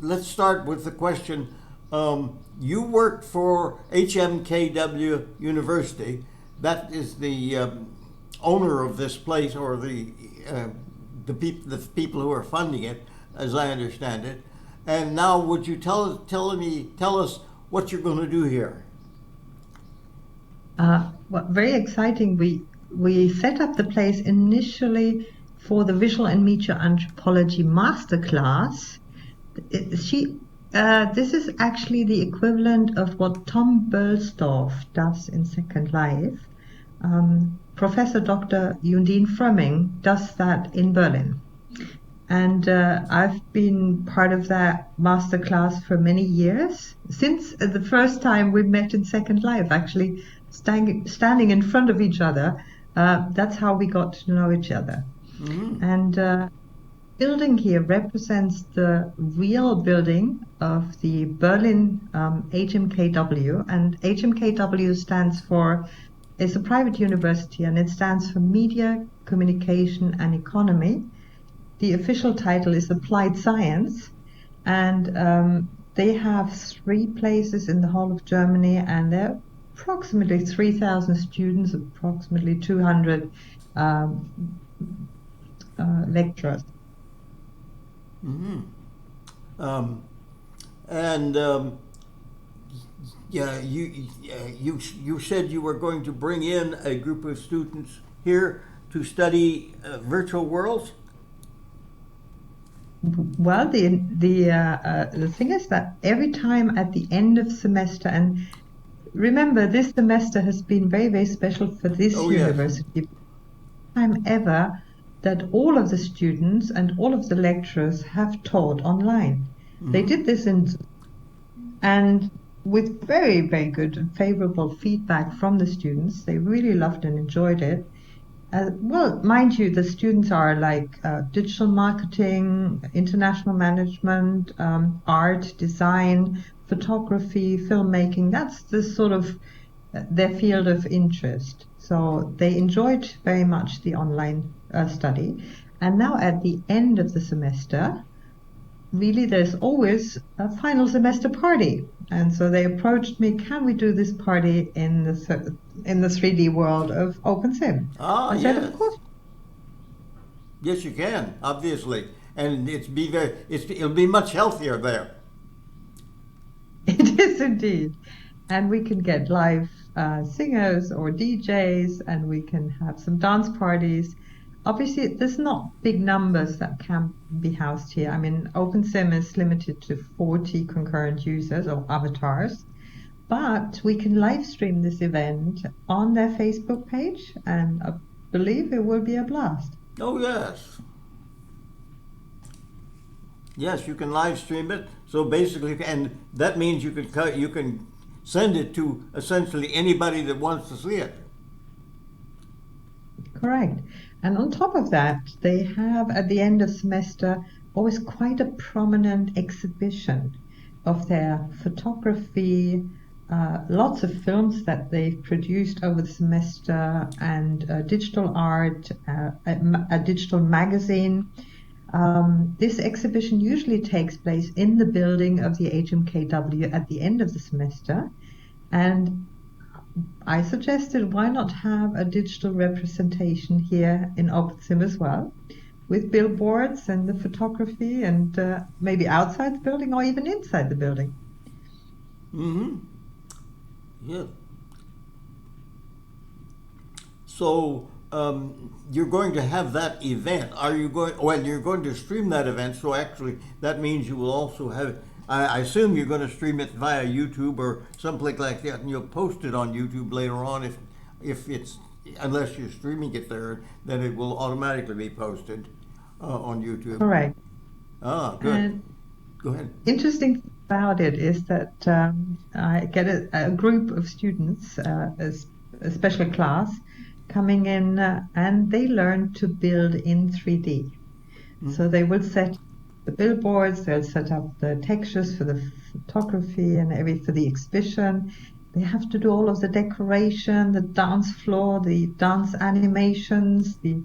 let's start with the question. You worked for HMKW University. That is the owner of this place, or the people who are funding it, as I understand it. And now, would you tell us what you're going to do here? Well, very exciting. We set up the place initially for the Visual and Media Anthropology masterclass. This is actually the equivalent of what Tom Bölsdorf does in Second Life. Professor Dr. Undine Frömming does that in Berlin. And I've been part of that masterclass for many years, since the first time we met in Second Life, actually standing in front of each other. That's how we got to know each other. Mm-hmm. And building here represents the real building of the Berlin HMKW, and HMKW is a private university, and it stands for Media, Communication and Economy. The official title is Applied Science, and they have 3 places in the whole of Germany, and there are approximately 3,000 students, approximately 200 lecturers. Mm-hmm. Yeah, you said you were going to bring in a group of students here to study virtual worlds. Well, the thing is that every time at the end of semester, and remember, this semester has been very, very special for this university. Yes. Time ever that all of the students and all of the lecturers have taught online. Mm-hmm. They did this and with very, very good and favorable feedback from the students. They really loved and enjoyed it. Well, mind you, the students are like digital marketing, international management, art, design, photography, filmmaking. That's the sort of their field of interest. So they enjoyed very much the online study. And now at the end of the semester, really there's always a final semester party. And so they approached me, can we do this party in the 3D world of OpenSim? I said, of course. Yes, you can, obviously. And it'll be much healthier there. It is indeed. And we can get live singers or DJs, and we can have some dance parties. Obviously, there's not big numbers that can be housed here. I mean, OpenSim is limited to 40 concurrent users or avatars, but we can live stream this event on their Facebook page, and I believe it will be a blast. Oh, yes. Yes, you can live stream it. So basically, and that means you can send it to essentially anybody that wants to see it. Correct. And on top of that, they have at the end of semester always quite a prominent exhibition of their photography, lots of films that they've produced over the semester, and digital art, a digital magazine. This exhibition usually takes place in the building of the HMKW at the end of the semester, and I suggested why not have a digital representation here in OpenSim as well, with billboards and the photography, and maybe outside the building or even inside the building. Mm-hmm. Yeah. So you're going to have that event. You're going to stream that event, so actually that means you will also have, I assume you're going to stream it via YouTube or something like that, and you'll post it on YouTube later on if it's, unless you're streaming it there, then it will automatically be posted on YouTube. Correct. Ah, good. And go ahead. Interesting thing about it is that I get a group of students, a special class, coming in and they learn to build in 3D. Mm-hmm. So they will set the billboards, they'll set up the textures for the photography and for the exhibition. They have to do all of the decoration, the dance floor, the dance animations, the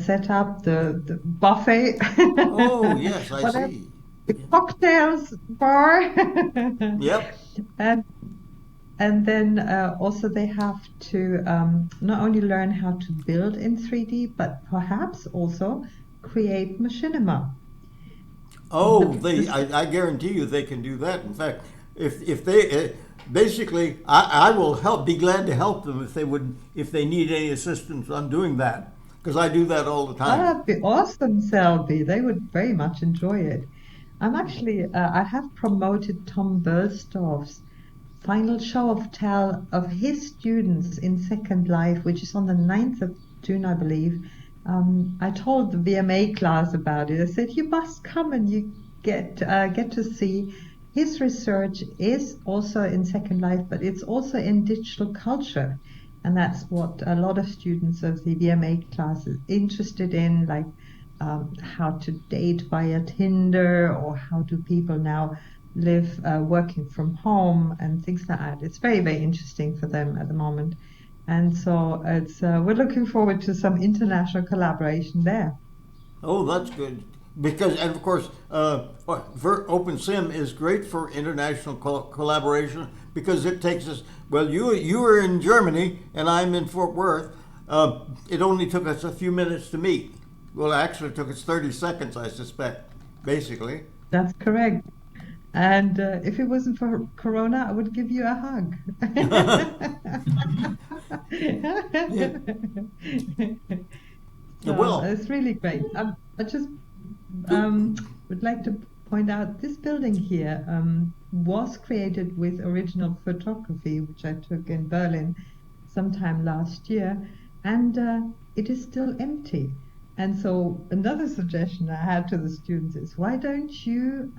setup, the buffet. Oh, yes, I see. the cocktails bar. Yep. and and then also they have to not only learn how to build in 3D, but perhaps also create machinima. Oh, The I guarantee you they can do that. In fact, if they basically, I will be glad to help them if they need any assistance on doing that, because I do that all the Oh, time. that'd be awesome, Selby. They would very much enjoy it. I have promoted Tom Bernstorff's final show of tell of his students in Second Life, which is on the 9th of June, I believe. I told the VMA class about it. I said, you must come and you get to see his research is also in Second Life, but it's also in digital culture. And that's what a lot of students of the VMA class is interested in, like how to date via Tinder, or how do people now live working from home and things like that. It's very, very interesting for them at the moment. And so we're looking forward to some international collaboration there. Oh, that's good. Because, and of course, OpenSim is great for international collaboration because it takes us. Well, you were in Germany and I'm in Fort Worth. It only took us a few minutes to meet. Well, actually, it took us 30 seconds, I suspect, basically. That's correct. And if it wasn't for Corona, I would give you a hug. Yeah. So Well, it's really great. I just would like to point out this building here was created with original photography, which I took in Berlin sometime last year, and it is still empty. And so another suggestion I had to the students is, why don't you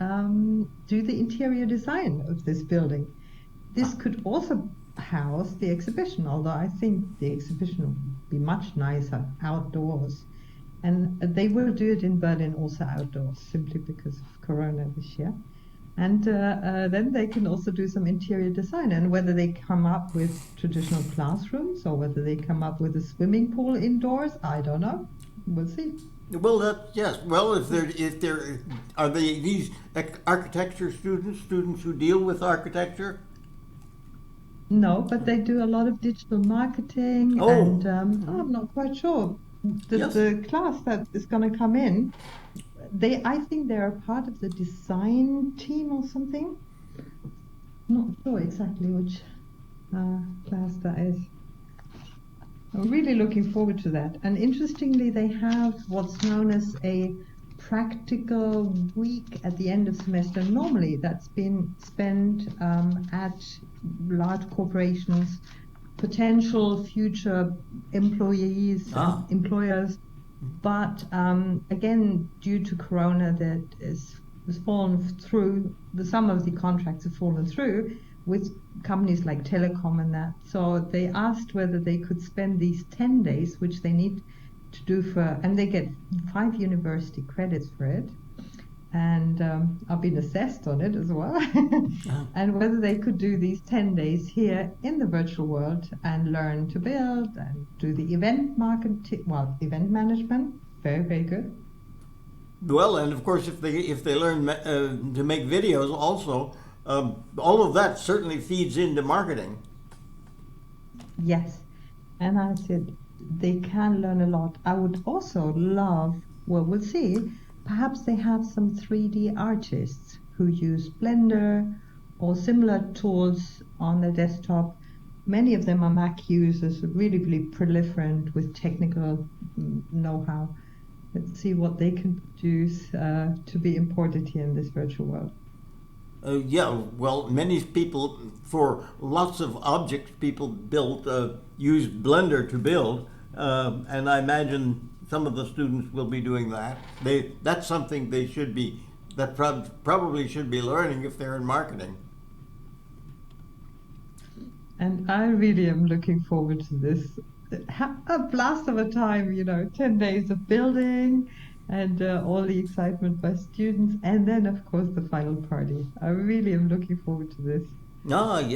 do the interior design of this building? This could also house the exhibition, although I think the exhibition would be much nicer outdoors. And they will do it in Berlin also outdoors, simply because of Corona this year. And then they can also do some interior design. And whether they come up with traditional classrooms or whether they come up with a swimming pool indoors, I don't know. We'll see. well, that yes. Well, if they're are they these architecture students who deal with architecture? No, but they do a lot of digital marketing, Oh, and I'm not quite sure. yes. The class that is going to come in, I think they're a part of the design team or something. Not sure exactly which class that is. I'm really looking forward to that. And interestingly, they have what's known as a practical week at the end of semester. Normally, that's been spent at large corporations, potential future employees and Ah, employers. But again, due to Corona, that has fallen through. Some of the contracts have fallen through with companies like telecom and that. So they asked whether they could spend these 10 days, which they need to do and they get 5 university credits for it. And I've been assessed on it as well. ah. And whether they could do these 10 days here in the virtual world and learn to build and do the event management. Very, very good. Well, and of course, if they learn to make videos, also, all of that certainly feeds into marketing. Yes. And I said they can learn a lot. I would also love, well, we'll see, perhaps they have some 3D artists who use Blender or similar tools on their desktop. Many of them are Mac users, really, really proliferant with technical know-how. Let's see what they can produce to be imported here in this virtual world. Yeah, well, many people, for lots of objects people built, use Blender to build, and I imagine some of the students will be doing that. That's something they should be, that probably should be learning if they're in marketing. And I really am looking forward to this. A blast of a time, 10 days of building and all the excitement by students, and then, of course, the final party. I really am looking forward to this. Ah, yeah.